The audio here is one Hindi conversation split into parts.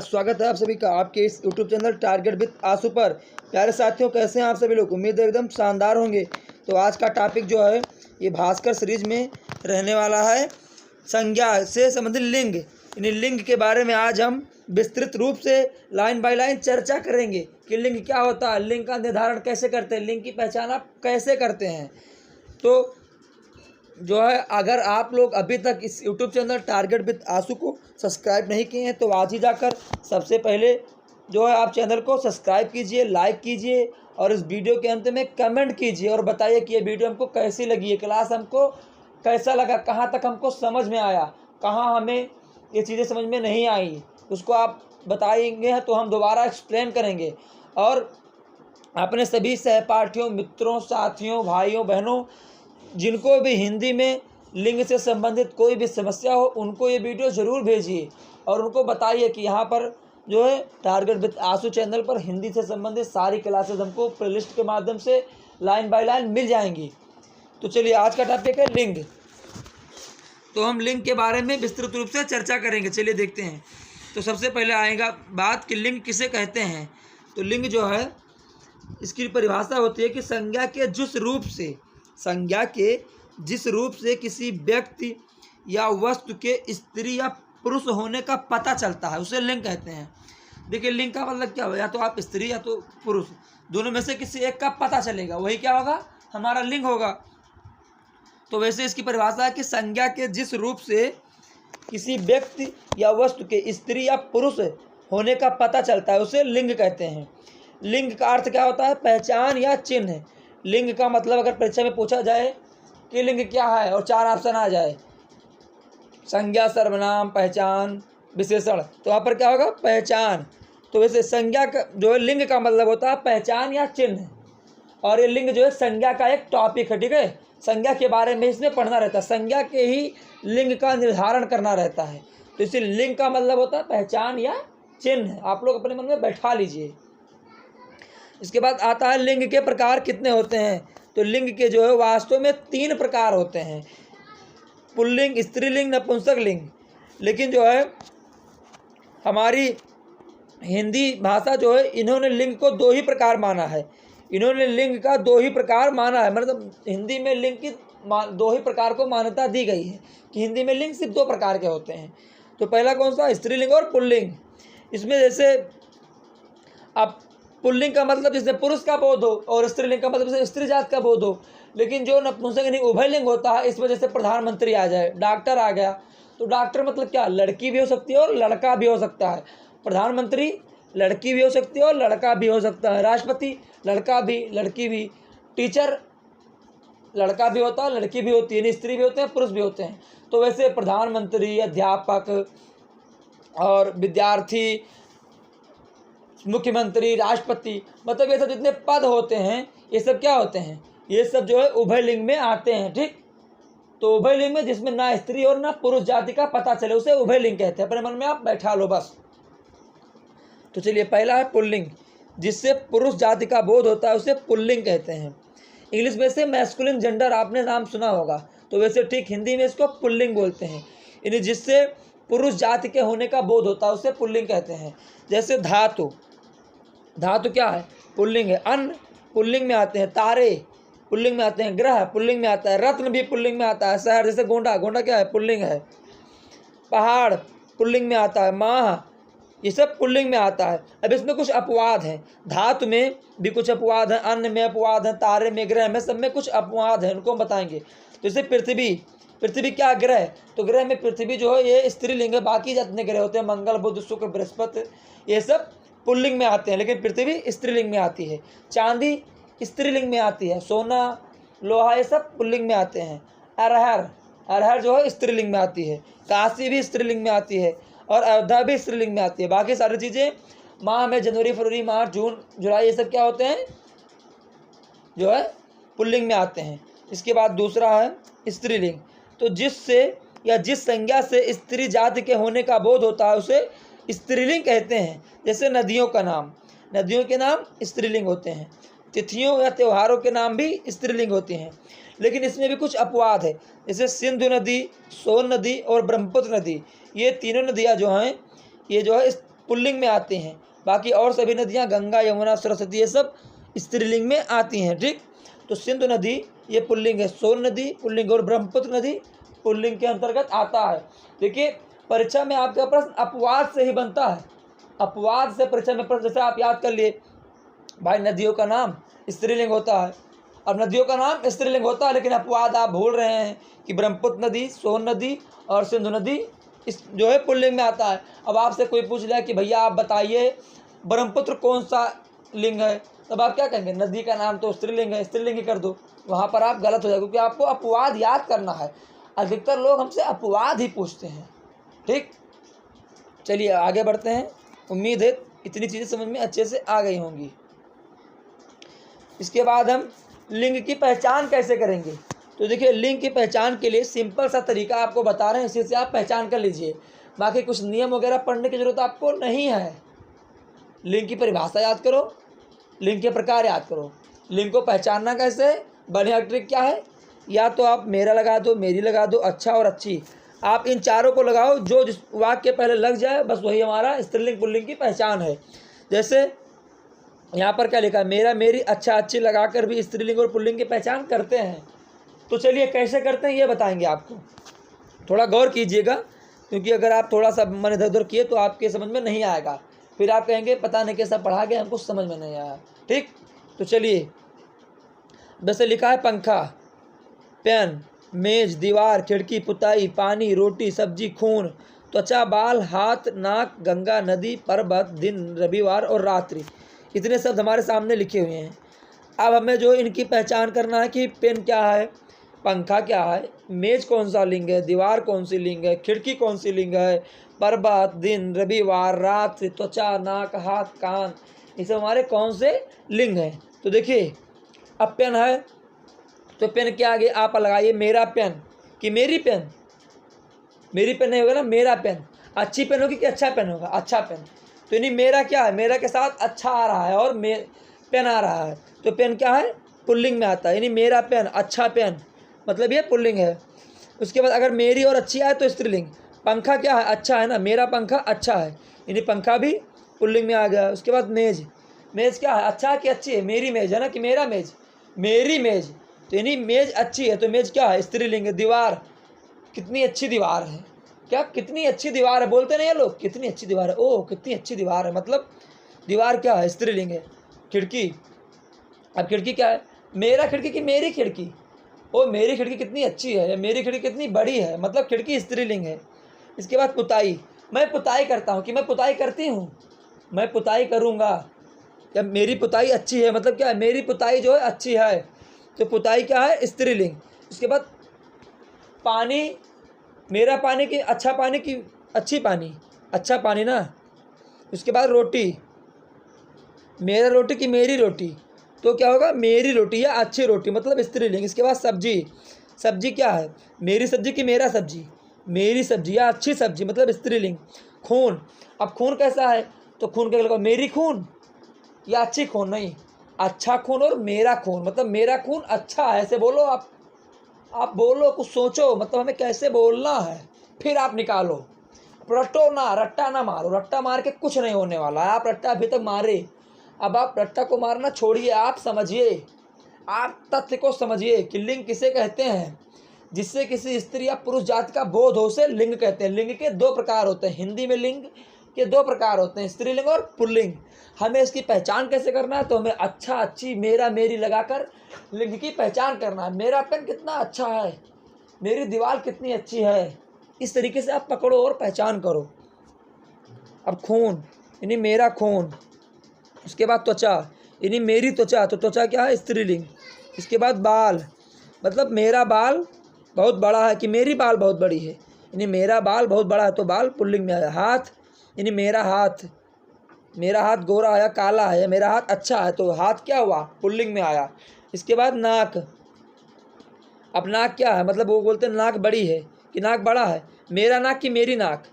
स्वागत है आप सभी का आपके इस YouTube चैनल टारगेट विद आंसू पर। प्यारे साथियों, कैसे हैं आप सभी लोग? उम्मीद है एकदम शानदार होंगे। तो आज का टॉपिक जो है ये भास्कर सीरीज में रहने वाला है संज्ञा से संबंधित लिंग। इन लिंग के बारे में आज हम विस्तृत रूप से लाइन बाय लाइन चर्चा करेंगे कि लिंग क्या होता है, लिंग का निर्धारण कैसे करते हैं, लिंग की पहचान आप कैसे करते हैं। तो जो है, अगर आप लोग अभी तक इस YouTube चैनल टारगेट विद आंसू को सब्सक्राइब नहीं किए हैं तो आज ही जाकर सबसे पहले जो है आप चैनल को सब्सक्राइब कीजिए, लाइक कीजिए और इस वीडियो के अंत में कमेंट कीजिए और बताइए कि ये वीडियो हमको कैसी लगी है, क्लास हमको कैसा लगा, कहाँ तक हमको समझ में आया, कहाँ हमें ये चीज़ें समझ में नहीं आई, उसको आप बताएंगे तो हम दोबारा एक्सप्लेन करेंगे। और अपने सभी सहपाठियों, मित्रों, साथियों, भाइयों, बहनों जिनको भी हिंदी में लिंग से संबंधित कोई भी समस्या हो उनको ये वीडियो ज़रूर भेजिए और उनको बताइए कि यहाँ पर जो है टारगेट विद आंसू चैनल पर हिंदी से संबंधित सारी क्लासेस हमको प्लेलिस्ट के माध्यम से लाइन बाय लाइन मिल जाएंगी। तो चलिए, आज का टॉपिक है लिंग। तो हम लिंग के बारे में विस्तृत रूप से चर्चा करेंगे। चलिए देखते हैं। तो सबसे पहले आएगा बात कि लिंग किसे कहते हैं। तो लिंग जो है इसकी परिभाषा होती है कि संज्ञा के जिस रूप से किसी व्यक्ति या वस्तु के स्त्री या पुरुष होने का पता चलता है उसे लिंग कहते हैं। देखिए, लिंग का मतलब क्या होगा, या तो आप स्त्री या तो पुरुष, दोनों में से किसी एक का पता चलेगा, वही क्या होगा, हमारा लिंग होगा। तो वैसे इसकी परिभाषा है कि संज्ञा के जिस रूप से किसी व्यक्ति या वस्तु के स्त्री या पुरुष होने का पता चलता है उसे लिंग कहते हैं। लिंग का अर्थ क्या होता है? पहचान या चिन्ह। लिंग का मतलब अगर परीक्षा में पूछा जाए कि लिंग क्या है और 4 ऑप्शन आ जाए, संज्ञा, सर्वनाम, पहचान, विशेषण, तो वहाँ पर क्या होगा? पहचान। तो वैसे संज्ञा का जो है लिंग का मतलब होता है पहचान या चिन्ह। और ये लिंग जो है संज्ञा का एक टॉपिक है, ठीक है। संज्ञा के बारे में इसमें पढ़ना रहता है, संज्ञा के ही लिंग का निर्धारण करना रहता है। तो इसी लिंग का मतलब होता है पहचान या चिन्ह। आप लोग अपने मन में बैठा लीजिए। इसके बाद आता है लिंग के प्रकार कितने होते हैं। तो लिंग के जो है वास्तव में 3 प्रकार होते हैं, पुल्लिंग, स्त्रीलिंग, नपुंसक लिंग। लेकिन जो है हमारी हिंदी भाषा जो है इन्होंने लिंग को 2 ही प्रकार माना है। इन्होंने लिंग का 2 ही प्रकार माना है, मतलब हिंदी में लिंग की 2 ही प्रकार को मान्यता दी गई है कि हिंदी में लिंग सिर्फ 2 प्रकार के होते हैं। तो पहला कौन सा? स्त्रीलिंग और पुल्लिंग। इसमें जैसे अब पुल्लिंग का मतलब जिसमें पुरुष का बोध हो और स्त्रीलिंग का मतलब जैसे स्त्री जात का बोध हो। लेकिन जो नपुंसक यानी उभयलिंग होता है, इसमें जैसे प्रधानमंत्री आ जाए, डॉक्टर आ गया, तो डॉक्टर मतलब क्या, लड़की भी हो सकती है और लड़का भी हो सकता है। प्रधानमंत्री लड़की भी हो सकती है और लड़का भी हो सकता है। राष्ट्रपति लड़का भी लड़की भी। टीचर लड़का भी होता है, लड़की भी होती है, यानी स्त्री भी होते हैं, पुरुष भी होते हैं। तो वैसे प्रधानमंत्री, अध्यापक और विद्यार्थी, मुख्यमंत्री, राष्ट्रपति, मतलब ये सब जितने पद होते हैं ये सब क्या होते हैं, ये सब जो है उभयलिंग में आते हैं, ठीक। तो उभयलिंग में जिसमें ना स्त्री और ना पुरुष जाति का पता चले उसे उभयलिंग कहते हैं। अपने मन में आप बैठा लो बस। तो चलिए, पहला है पुल्लिंग, जिससे पुरुष जाति का बोध होता है उसे पुल्लिंग कहते हैं। इंग्लिश में से मैस्कुलिन जेंडर आपने नाम सुना होगा, तो वैसे ठीक हिंदी में इसको पुल्लिंग बोलते हैं। यानी जिससे पुरुष जाति के होने का बोध होता है उसे पुल्लिंग कहते हैं। जैसे धातु, धातु क्या है? पुल्लिंग है। अन्न पुल्लिंग में आते हैं, तारे पुल्लिंग में आते हैं, ग्रह पुल्लिंग में आता है, रत्न भी पुल्लिंग में आता है, शहर जैसे गोंडा, गोंडा क्या है? पुल्लिंग है। पहाड़ पुल्लिंग में आता है, माह, ये सब पुल्लिंग में आता है। अब इसमें कुछ अपवाद हैं, धातु में भी कुछ अपवाद हैं, अन्न में अपवाद हैं, तारे में, ग्रह में, सब में कुछ अपवाद हैं, उनको हम बताएंगे। तो जैसे पृथ्वी, पृथ्वी क्या ग्रह? तो ग्रह में पृथ्वी जो है ये स्त्रीलिंग है, बाकी जितने ग्रह होते हैं मंगल, बुध, शुक्र, बृहस्पति, ये सब पुल्लिंग में आते हैं, लेकिन पृथ्वी स्त्रीलिंग में आती है। चांदी स्त्रीलिंग में आती है, सोना, लोहा, ये सब पुल्लिंग में आते हैं। अरहर, अरहर जो है स्त्रीलिंग में आती है। काशी भी स्त्रीलिंग में आती है और अयोध्या भी स्त्रीलिंग में आती है। बाकी सारी चीज़ें माह में जनवरी, फरवरी, मार्च, जून, जुलाई, ये सब क्या होते हैं, जो है पुल्लिंग में आते हैं। इसके बाद दूसरा है स्त्रीलिंग। तो जिससे या जिस संज्ञा से स्त्री जाति के होने का बोध होता है उसे स्त्रीलिंग कहते हैं। जैसे नदियों का नाम, नदियों के नाम स्त्रीलिंग होते हैं। तिथियों या त्योहारों के नाम भी स्त्रीलिंग होते हैं। लेकिन इसमें भी कुछ अपवाद है, जैसे सिंधु नदी, सोन नदी और ब्रह्मपुत्र नदी, ये तीनों नदियाँ जो हैं ये जो है पुल्लिंग में आती हैं। बाकी और सभी नदियाँ गंगा, यमुना, सरस्वती ये सब स्त्रीलिंग में आती हैं। ठीक, तो सिंधु नदी ये पुल्लिंग है, सोन नदी पुल्लिंग और ब्रह्मपुत्र नदी पुल्लिंग के अंतर्गत आता है। देखिए परीक्षा में आपका प्रश्न अपवाद से ही बनता है, अपवाद से परीक्षा में प्रश्न, जैसे आप याद कर लिए भाई नदियों का नाम स्त्रीलिंग होता है। अब नदियों का नाम स्त्रीलिंग होता है लेकिन अपवाद आप भूल रहे हैं कि ब्रह्मपुत्र नदी, सोन नदी और सिंधु नदी इस जो है पुल्लिंग में आता है। अब आपसे कोई पूछ लिया कि भैया आप बताइए ब्रह्मपुत्र कौन सा लिंग है, तब आप क्या कहेंगे? नदी का नाम तो स्त्रीलिंग है, स्त्रीलिंग ही कर दो। वहाँ पर आप गलत हो जाएगा, क्योंकि आपको अपवाद याद करना है। अधिकतर लोग हमसे अपवाद ही पूछते हैं। ठीक, चलिए आगे बढ़ते हैं। उम्मीद है इतनी चीज़ें समझ में अच्छे से आ गई होंगी। इसके बाद हम लिंग की पहचान कैसे करेंगे। तो देखिए लिंग की पहचान के लिए सिंपल सा तरीका आपको बता रहे हैं, इसी से आप पहचान कर लीजिए। बाकी कुछ नियम वगैरह पढ़ने की ज़रूरत आपको नहीं है। लिंग की परिभाषा याद करो, लिंग के प्रकार याद करो। लिंग को पहचानना कैसे, बढ़िया ट्रिक क्या है, या तो आप मेरा लगा दो, मेरी लगा दो, अच्छा और अच्छी, आप इन चारों को लगाओ, जो जिस वाक्य पहले लग जाए बस वही हमारा स्त्रीलिंग पुल्लिंग की पहचान है। जैसे यहाँ पर क्या लिखा है, मेरा, मेरी, अच्छा, अच्छी लगाकर भी स्त्रीलिंग और पुल्लिंग की पहचान करते हैं। तो चलिए कैसे करते हैं ये बताएंगे आपको, थोड़ा गौर कीजिएगा, क्योंकि अगर आप थोड़ा सा मन इधर उधर किए तो आपके समझ में नहीं आएगा, फिर आप कहेंगे पता नहीं कैसा पढ़ा गया, हमको समझ में नहीं आया। ठीक, तो चलिए वैसे लिखा है पंखा, पेन, मेज, दीवार, खिड़की, पुताई, पानी, रोटी, सब्जी, खून, त्वचा, बाल, हाथ, नाक, गंगा, नदी, पर्वत, दिन, रविवार और रात्रि। इतने शब्द हमारे सामने लिखे हुए हैं। अब हमें जो इनकी पहचान करना है कि पेन क्या है, पंखा क्या है, मेज कौन सा लिंग है, दीवार कौन सी लिंग है, खिड़की कौन सी लिंग है, पर्वत, दिन, रविवार, रात्रि, त्वचा, नाक, हाथ, कान, ये सब हमारे कौन से लिंग हैं। तो देखिए अब पेन है तो पेन के आगे आप लगाइए मेरा पेन कि मेरी पेन, मेरी पेन नहीं होगा ना, मेरा पेन। अच्छी पेन होगी कि अच्छा पेन होगा, अच्छा पेन। तो यानी मेरा क्या है, मेरा के साथ अच्छा आ रहा है और पेन आ रहा है, तो पेन क्या है, पुल्लिंग में आता है, यानी मेरा पेन, अच्छा पेन, मतलब ये पुल्लिंग है। उसके बाद अगर मेरी और अच्छी आए तो स्त्रीलिंग। पंखा क्या है, अच्छा है ना, मेरा पंखा अच्छा है, यानी पंखा भी पुल्लिंग में आ गया। उसके बाद मेज, मेज क्या है, अच्छा है कि अच्छी है, मेरी मेज है ना कि मेरा मेज, मेरी मेज, तो यानी मेज अच्छी है, तो मेज क्या है, स्त्रीलिंग है। दीवार, कितनी अच्छी दीवार है, क्या कितनी अच्छी दीवार है, बोलते नहीं है लोग, कितनी अच्छी दीवार है, ओह कितनी अच्छी दीवार है, मतलब दीवार क्या है, स्त्रीलिंग है। खिड़की, अब खिड़की क्या है, मेरा खिड़की कि मेरी खिड़की, ओ मेरी खिड़की कितनी अच्छी है, या मेरी खिड़की कितनी बड़ी है, मतलब खिड़की स्त्रीलिंग है। इसके बाद पुताई, मैं पुताई करता हूँ कि मैं पुताई करती हूँ, मैं पुताई करूँगा, या मेरी पुताई अच्छी है, मतलब क्या है, मेरी पुताई जो है अच्छी है, तो पुताई क्या है, स्त्रीलिंग। इसके बाद पानी, मेरा पानी की अच्छा पानी की अच्छी पानी, अच्छा पानी ना। उसके बाद रोटी, मेरा रोटी की मेरी रोटी, तो क्या होगा, मेरी रोटी या अच्छी रोटी, मतलब स्त्रीलिंग। इसके बाद सब्जी, सब्जी क्या है, मेरी सब्जी की मेरा सब्जी, मेरी सब्जी या अच्छी सब्जी, मतलब स्त्रीलिंग। खून, अब खून कैसा है, तो खून क्या लगेगा, मेरी खून या अच्छी खून, नहीं, अच्छा खून और मेरा खून, मतलब मेरा खून अच्छा है, ऐसे बोलो आप बोलो, कुछ सोचो, मतलब हमें कैसे बोलना है, फिर आप निकालो। रटो ना, रट्टा ना मारो, रट्टा मार के कुछ नहीं होने वाला है, आप रट्टा अभी तक मारे, अब आप रट्टा को मारना छोड़िए, आप समझिए, आप तथ्य को समझिए कि लिंग किसे कहते हैं, जिससे किसी स्त्री या पुरुष जाति का बोध हो, उसे लिंग कहते हैं। लिंग के दो प्रकार होते हैं, हिंदी में लिंग के दो प्रकार होते हैं, स्त्रीलिंग और पुल्लिंग। हमें इसकी पहचान कैसे करना है, तो हमें अच्छा, अच्छी, मेरा, मेरी लगाकर लिंग की पहचान करना है। मेरा पेन कितना अच्छा है, मेरी दीवार कितनी अच्छी है, इस तरीके से आप पकड़ो और पहचान करो। अब खून, यानी मेरा खून। उसके बाद त्वचा, यानी मेरी त्वचा, तो त्वचा क्या है, स्त्रीलिंग। इसके बाद बाल, मतलब मेरा बाल बहुत बड़ा है कि मेरी बाल बहुत बड़ी है, यानी मेरा बाल बहुत बड़ा है, तो बाल पुल्लिंग में आया। हाथ, यानी मेरा हाथ, मेरा हाथ गोरा है या काला है, मेरा हाथ अच्छा है, तो हाथ क्या हुआ, पुल्लिंग में आया। इसके बाद नाक, अब नाक क्या है, मतलब वो बोलते हैं नाक बड़ी है कि नाक बड़ा है, मेरा नाक कि मेरी नाक,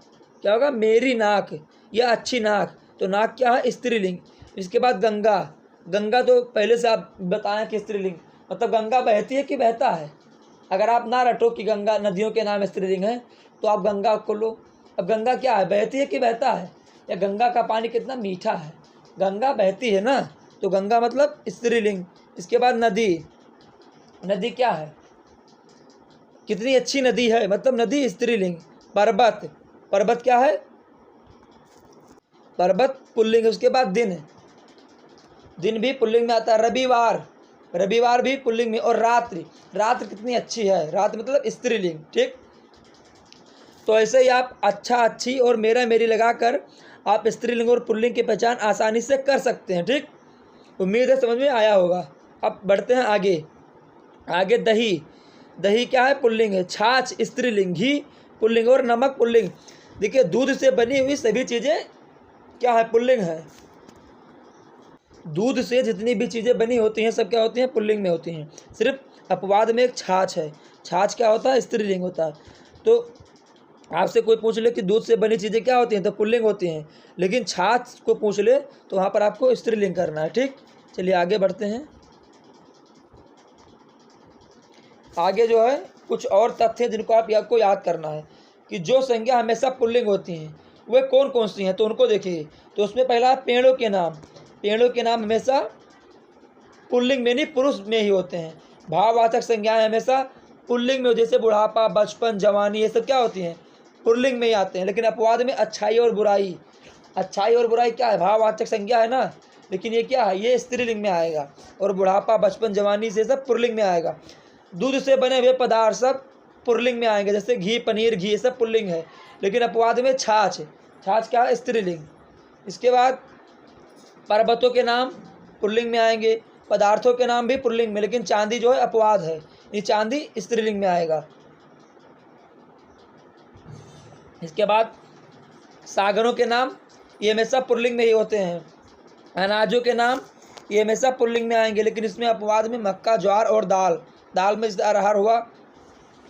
क्या होगा, मेरी नाक या अच्छी नाक, तो नाक क्या है, स्त्रीलिंग। इसके बाद गंगा, गंगा तो पहले से आप बताएं कि स्त्रीलिंग, मतलब गंगा बहती है कि बहता है। अगर आप ना रटो कि गंगा नदियों के नाम स्त्रीलिंग है, तो आप गंगा को लो। अब गंगा क्या है, बहती है कि बहता है, या गंगा का पानी कितना मीठा है, गंगा बहती है ना, तो गंगा मतलब स्त्रीलिंग। इसके बाद नदी, नदी क्या है, कितनी अच्छी नदी है, मतलब नदी स्त्रीलिंग। पर्वत, पर्वत क्या है, पर्वत पुल्लिंग। उसके बाद दिन, दिन भी पुल्लिंग में आता है। रविवार, रविवार भी पुल्लिंग में। और रात्रि, रात्रि कितनी अच्छी है, रात्रि मतलब स्त्रीलिंग। ठीक, तो ऐसे ही आप अच्छा अच्छी और मेरा मेरी लगाकर आप स्त्रीलिंग और पुल्लिंग की पहचान आसानी से कर सकते हैं। ठीक, उम्मीद है समझ में आया होगा। अब बढ़ते हैं आगे। आगे दही, दही क्या है, पुल्लिंग है। छाछ स्त्रीलिंग, घी पुल्लिंग और नमक पुल्लिंग। देखिए दूध से बनी हुई सभी चीज़ें क्या है, पुल्लिंग है। दूध से जितनी भी चीज़ें बनी होती हैं सब क्या होती हैं, पुल्लिंग में होती हैं। सिर्फ अपवाद में एक छाछ है, छाछ क्या होता है, स्त्रीलिंग होता है। तो आपसे कोई पूछ ले कि दूध से बनी चीज़ें क्या होती हैं, तो पुल्लिंग होती हैं। लेकिन छाछ को पूछ ले तो वहाँ पर आपको स्त्रीलिंग करना है। ठीक, चलिए आगे बढ़ते हैं। आगे जो है कुछ और तथ्य जिनको आपको याद करना है कि जो संज्ञा हमेशा पुल्लिंग होती हैं वे कौन कौन सी हैं, तो उनको देखिए। तो उसमें पहला पेड़ों के नाम, पेड़ों के नाम हमेशा पुल्लिंग में नहीं पुरुष में ही होते हैं। भाववाचक संज्ञाएं हमेशा पुल्लिंग में, जैसे बुढ़ापा, बचपन, जवानी, ये सब क्या होती हैं, पुल्लिंग में ही आते हैं। लेकिन अपवाद में अच्छाई और बुराई, अच्छाई और बुराई क्या है, भाववाचक संज्ञा है ना, लेकिन ये क्या है, ये स्त्रीलिंग में आएगा। और बुढ़ापा, बचपन, जवानी से सब पुल्लिंग में आएगा। दूध से बने हुए पदार्थ सब पुल्लिंग में आएंगे, जैसे घी, पनीर, घी, ये सब पुल्लिंग है। लेकिन अपवाद में छाछ, छाछ क्या है, स्त्रीलिंग। इसके बाद पर्वतों के नाम पुल्लिंग में आएंगे, पदार्थों के नाम भी पुल्लिंग में, लेकिन चांदी जो है अपवाद है, ये चांदी स्त्रीलिंग में आएगा। इसके बाद सागरों के नाम ये हमेशा पुल्लिंग में ही होते हैं। अनाजों के नाम ये हमेशा पुल्लिंग में आएंगे, लेकिन इसमें अपवाद में मक्का, ज्वार और दाल, दाल में जैसे अरहर हुआ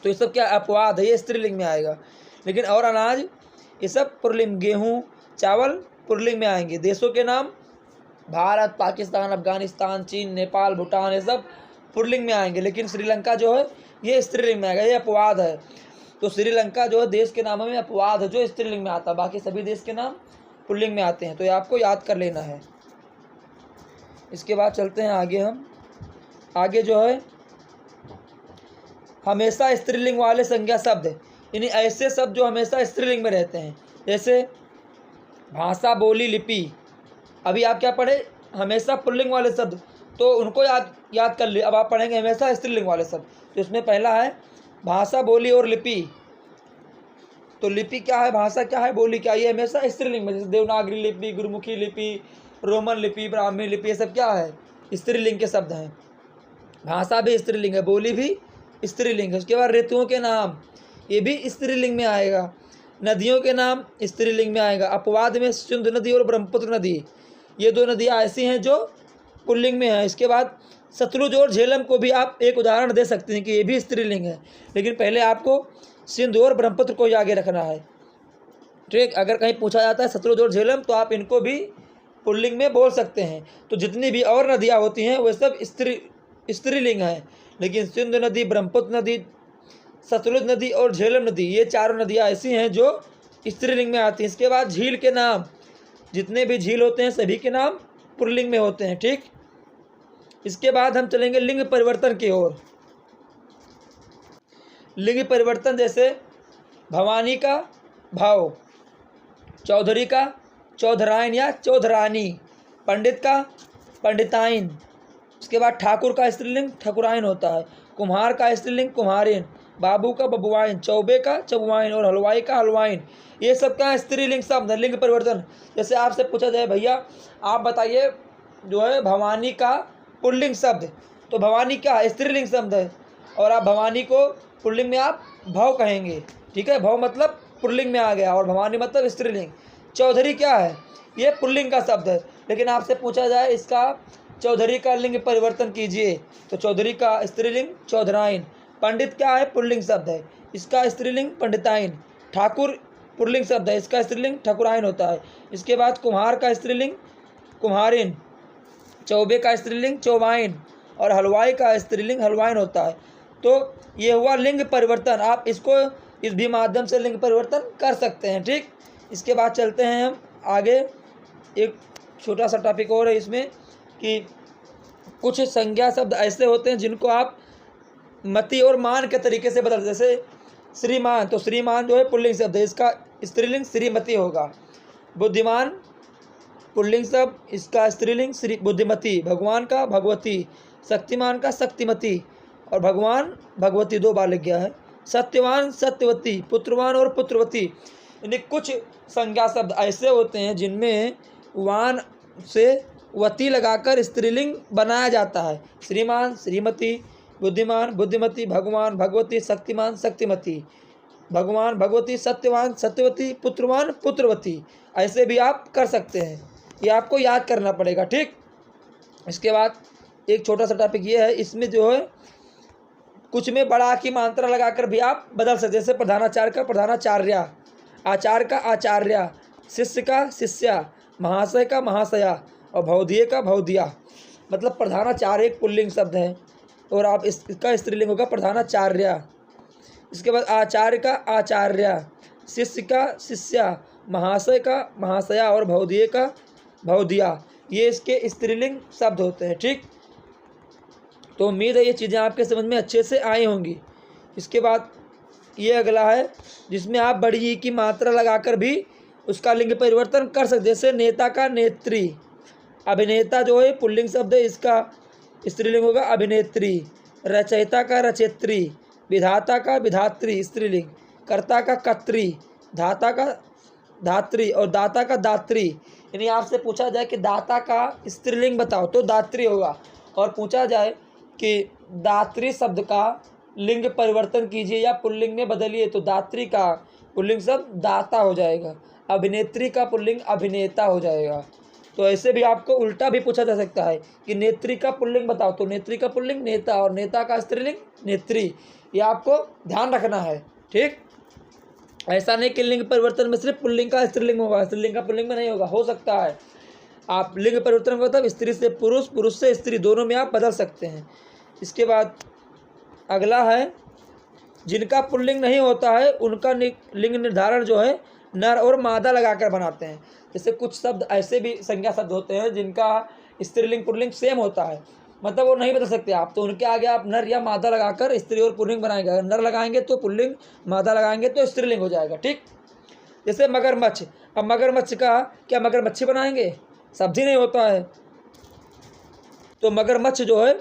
तो ये सब क्या अपवाद है, ये स्त्रीलिंग में आएगा। लेकिन और अनाज ये सब पुल्लिंग, गेहूँ, चावल पुल्लिंग में आएंगे। देशों के नाम भारत, पाकिस्तान, अफगानिस्तान, चीन, नेपाल, भूटान, ये सब पुल्लिंग में आएंगे। लेकिन श्रीलंका जो है ये स्त्रीलिंग में आएगा, ये अपवाद है। तो श्रीलंका जो है देश के नामों में अपवाद है जो स्त्रीलिंग में आता है, बाकी सभी देश के नाम पुल्लिंग में आते हैं। तो ये आपको याद कर लेना है। इसके बाद चलते हैं आगे। हम आगे जो है हमेशा स्त्रीलिंग वाले संज्ञा शब्द, यानी ऐसे शब्द जो हमेशा स्त्रीलिंग में रहते हैं, जैसे भाषा, बोली, लिपि। अभी आप क्या पढ़े, हमेशा पुल्लिंग वाले शब्द, तो उनको याद कर लिए। अब आप पढ़ेंगे हमेशा स्त्रीलिंग वाले शब्द। तो इसमें पहला है भाषा, बोली और लिपि। तो लिपि क्या है, भाषा क्या है, बोली क्या है, ये हमेशा स्त्रीलिंग में। जैसे देवनागरी लिपि, गुरुमुखी लिपि, रोमन लिपि, ब्राह्मी लिपि, ये सब क्या है, स्त्रीलिंग के शब्द हैं। भाषा भी स्त्रीलिंग है, बोली भी स्त्रीलिंग है। उसके बाद ऋतुओं के नाम ये भी स्त्रीलिंग में आएगा। नदियों के नाम स्त्रीलिंग में आएगा। अपवाद में सिंधु नदी और ब्रह्मपुत्र नदी, ये दो नदियाँ ऐसी हैं जो पुल्लिंग में है। इसके बाद सतलुज और झेलम को भी आप एक उदाहरण दे सकते हैं कि ये भी स्त्रीलिंग है, लेकिन पहले आपको सिंधु और ब्रह्मपुत्र को ही आगे रखना है। ठीक, अगर कहीं पूछा जाता है सतलुज और झेलम तो आप इनको भी पुल्लिंग में बोल सकते हैं। तो जितनी भी और नदियाँ होती हैं वे सब स्त्रीलिंग हैं, लेकिन सिंधु नदी, ब्रह्मपुत्र नदी, सतलुज नदी और झेलम नदी, ये चारों नदियाँ ऐसी हैं जो स्त्रीलिंग में आती हैं। इसके बाद झील के नाम, जितने भी झील होते हैं सभी के नाम पुल्लिंग में होते हैं। ठीक, इसके बाद हम चलेंगे लिंग परिवर्तन की ओर। लिंग परिवर्तन जैसे भवानी का भाव, चौधरी का चौधराइन या चौधरानी, पंडित का पंडिताइन। इसके बाद ठाकुर का स्त्रीलिंग ठकुराइन होता है, कुम्हार का स्त्रीलिंग कुम्हारिन, बाबू का बबुआइन, चौबे का चबुआइन और हलवाई का हलवाइन। ये सब क्या है, स्त्रीलिंग शब्द है। लिंग परिवर्तन जैसे आपसे पूछा जाए भैया आप बताइए जो है भवानी का पुल्लिंग शब्द, तो भवानी क्या है, स्त्रीलिंग शब्द है, और आप भवानी को पुल्लिंग में आप भव कहेंगे। ठीक है, भव मतलब पुल्लिंग में आ गया और भवानी मतलब स्त्रीलिंग। चौधरी क्या है, ये पुल्लिंग का शब्द है, लेकिन आपसे पूछा जाए इसका चौधरी का लिंग परिवर्तन कीजिए तो चौधरी का स्त्रीलिंग चौधराइन। पंडित क्या है, पुल्लिंग शब्द है, इसका स्त्रीलिंग पंडिताइन। ठाकुर पुल्लिंग शब्द है, इसका स्त्रीलिंग ठकुराइन होता है। इसके बाद कुम्हार का स्त्रीलिंग कुम्हारिन, चौबे का स्त्रीलिंग चौबाइन और हलवाई का स्त्रीलिंग हलवाइन होता है। तो ये हुआ लिंग परिवर्तन, आप इसको इस भी माध्यम से लिंग परिवर्तन कर सकते हैं। ठीक, इसके बाद चलते हैं हम आगे एक छोटा सा टॉपिक और है इसमें कि कुछ संज्ञा शब्द ऐसे होते हैं जिनको आप मति और मान के तरीके से बदल, जैसे श्रीमान, तो श्रीमान जो है पुल्लिंग शब्द है, इसका स्त्रीलिंग श्रीमती होगा। बुद्धिमान पुल्लिंग शब्द, इसका स्त्रीलिंग श्री बुद्धिमती। भगवान का भगवती, शक्तिमान का शक्तिमती, और भगवान भगवती 2 बार लिख गया है। सत्यवान सत्यवती, पुत्रवान और पुत्रवती। यानी कुछ संज्ञा शब्द ऐसे होते हैं जिनमें वान से वती लगाकर स्त्रीलिंग बनाया जाता है। श्रीमान श्रीमती, बुद्धिमान बुद्धिमती, भगवान भगवती, शक्तिमान शक्तिमती, भगवान भगवती, सत्यवान सत्यवती, पुत्रवान पुत्रवती। ऐसे भी आप कर सकते हैं, ये आपको याद करना पड़ेगा, ठीक। इसके बाद एक छोटा सा टॉपिक ये है, इसमें जो है कुछ में बड़ा की मात्रा लगाकर भी आप बदल सकते, जैसे प्रधानाचार्य का प्रधानाचार्या, आचार्य का आचार्या, शिष्य का शिष्या, महाशय का महाशया, और भौधिये का भौधिया। मतलब प्रधानाचार्य एक पुल्लिंग शब्द है और आप इसका स्त्रीलिंग होगा प्रधानाचार्या। इसके बाद आचार्य का आचार्या, शिष्य का शिष्या, महाशय का महाशया, और भौधिये का भौधिया। ये इसके स्त्रीलिंग शब्द होते हैं, ठीक। तो उम्मीद है ये चीज़ें आपके समझ में अच्छे से आई होंगी। इसके बाद ये अगला है जिसमें आप बड़ी ई की मात्रा लगाकर भी उसका लिंग परिवर्तन कर सकते, जैसे नेता का नेत्री। अभिनेता जो है पुल्लिंग शब्द है, इसका स्त्रीलिंग होगा अभिनेत्री। रचयिता का रचयित्री, विधाता का विधात्री स्त्रीलिंग, कर्ता का कर्त्री, धाता का धात्री, और दाता का दात्री। यानी आपसे पूछा जाए कि दाता का स्त्रीलिंग बताओ तो दात्री होगा, और पूछा जाए कि दात्री शब्द का लिंग परिवर्तन कीजिए या पुल्लिंग में बदलिए तो दात्री का पुल्लिंग शब्द दाता हो जाएगा, अभिनेत्री का पुल्लिंग अभिनेता हो जाएगा। तो ऐसे भी आपको उल्टा भी पूछा जा सकता है कि नेत्री का पुल्लिंग बताओ तो नेत्री का पुल्लिंग नेता, और नेता का स्त्रीलिंग नेत्री। ये आपको ध्यान रखना है, ठीक। ऐसा नहीं कि लिंग परिवर्तन में सिर्फ पुल्लिंग का स्त्रीलिंग होगा, स्त्रीलिंग का पुल्लिंग में नहीं होगा, हो सकता है आप लिंग परिवर्तन का मतलब स्त्री से पुरुष, पुरुष से स्त्री, दोनों में आप बदल सकते हैं। इसके बाद अगला है जिनका पुल्लिंग नहीं होता है उनका लिंग निर्धारण जो है नर और मादा लगाकर बनाते हैं। जैसे कुछ शब्द ऐसे भी संज्ञा शब्द होते हैं जिनका स्त्रीलिंग पुल्लिंग सेम होता है, मतलब वो नहीं बदल सकते आप, तो उनके आगे आप नर या मादा लगाकर स्त्री और पुल्लिंग बनाएंगे। अगर नर लगाएंगे तो पुल्लिंग, मादा लगाएंगे तो स्त्रीलिंग हो जाएगा, ठीक। जैसे मगरमच्छ, अब मगरमच्छ का क्या मगरमच्छी बनाएंगे, शब्द ही नहीं होता है, तो मगरमच्छ जो है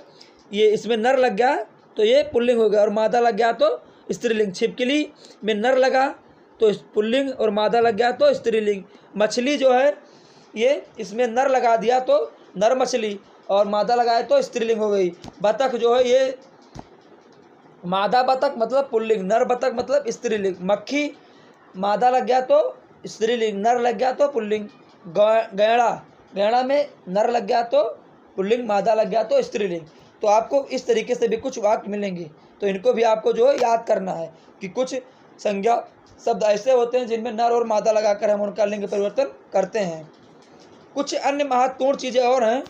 ये इसमें नर लग गया तो ये पुल्लिंग हो गया, और मादा लग गया तो स्त्रीलिंग। छिपकली में नर लगा तो पुल्लिंग और मादा लग गया तो स्त्रीलिंग। मछली जो है ये इसमें नर लगा दिया तो नर मछली, और मादा लगाए तो स्त्रीलिंग हो गई। बतख जो है ये मादा बतख मतलब पुल्लिंग, नर बतख मतलब स्त्रीलिंग। मक्खी मादा लग गया तो स्त्रीलिंग, नर लग गया तो पुल्लिंग। गैड़ा, गैड़ा में नर लग गया तो पुल्लिंग, मादा लग गया तो स्त्रीलिंग। तो आपको इस तरीके से भी कुछ वाक्य मिलेंगे, तो इनको भी आपको जो है याद करना है कि कुछ संज्ञा शब्द ऐसे होते हैं जिनमें नर और मादा लगाकर हम उनका लिंग परिवर्तन करते हैं। कुछ अन्य महत्वपूर्ण चीज़ें और हैं,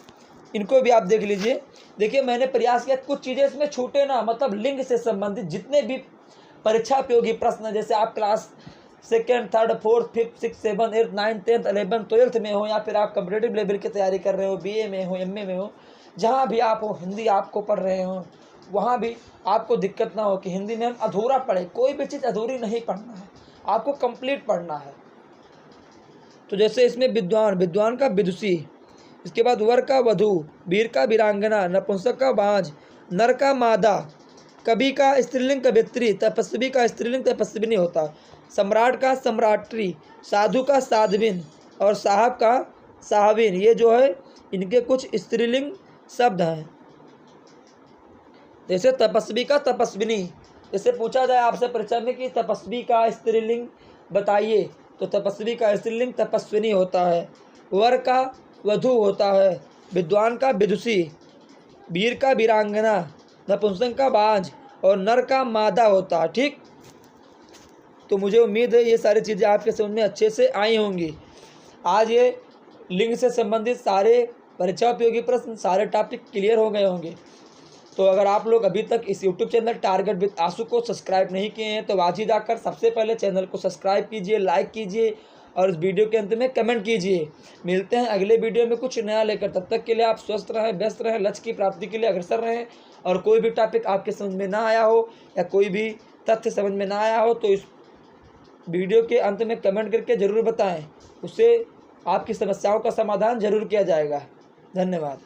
इनको भी आप देख लीजिए। देखिए मैंने प्रयास किया कुछ चीज़ें इसमें छूटे ना, मतलब लिंग से संबंधित जितने भी परीक्षा उपयोगी प्रश्न, जैसे आप class 2nd, 3rd, 4th, 5th, 6th, 7th, 8th, 9th, 10th, 11th, 12th में हो, या फिर आप कॉम्पिटिटिव लेवल की तैयारी कर रहे हो, BA में हो, MA में हो, जहाँ भी आप हो, हिंदी आपको पढ़ रहे हो, वहाँ भी आपको दिक्कत ना हो कि हिंदी में हम अधूरा पढ़े। कोई भी चीज़ अधूरी नहीं पढ़ना है, आपको कंप्लीट पढ़ना है। तो जैसे इसमें विद्वान, विद्वान का विदुषी, इसके बाद वर का वधू, वीर का वीरांगना, नपुंसक का बांझ, नर का मादा, कवि का स्त्रीलिंग कवित्री, तपस्वी का स्त्रीलिंग तपस्विनी होता है, सम्राट का सम्राट्री, साधु का साध्विन, और साहब का साहबिन। ये जो है इनके कुछ स्त्रीलिंग शब्द हैं। जैसे तपस्वी का तपस्विनी, जैसे पूछा जाए आपसे परीक्षा में कि तपस्वी का स्त्रीलिंग बताइए तो तपस्वी का स्त्रीलिंग तपस्विनी होता है। वर का वधू होता है, विद्वान का विदुषी, वीर का वीरांगना, नपुंसक का बांझ, और नर का मादा होता है, ठीक। तो मुझे उम्मीद है ये सारी चीज़ें आपके समझ में अच्छे से आई होंगी। आज ये लिंग से संबंधित सारे परीक्षा उपयोगी प्रश्न, सारे टॉपिक क्लियर हो गए होंगे। तो अगर आप लोग अभी तक इस YouTube चैनल टारगेट विद आशु को सब्सक्राइब नहीं किए हैं तो आज ही जाकर सबसे पहले चैनल को सब्सक्राइब कीजिए, लाइक कीजिए और इस वीडियो के अंत में कमेंट कीजिए। मिलते हैं अगले वीडियो में कुछ नया लेकर, तब तक के लिए आप स्वस्थ रहें, व्यस्त रहें, लक्ष्य की प्राप्ति के लिए अग्रसर रहें। और कोई भी टॉपिक आपके समझ में ना आया हो या कोई भी तथ्य समझ में ना आया हो तो इस वीडियो के अंत में कमेंट करके ज़रूर बताएं, उससे आपकी समस्याओं का समाधान ज़रूर किया जाएगा। धन्यवाद।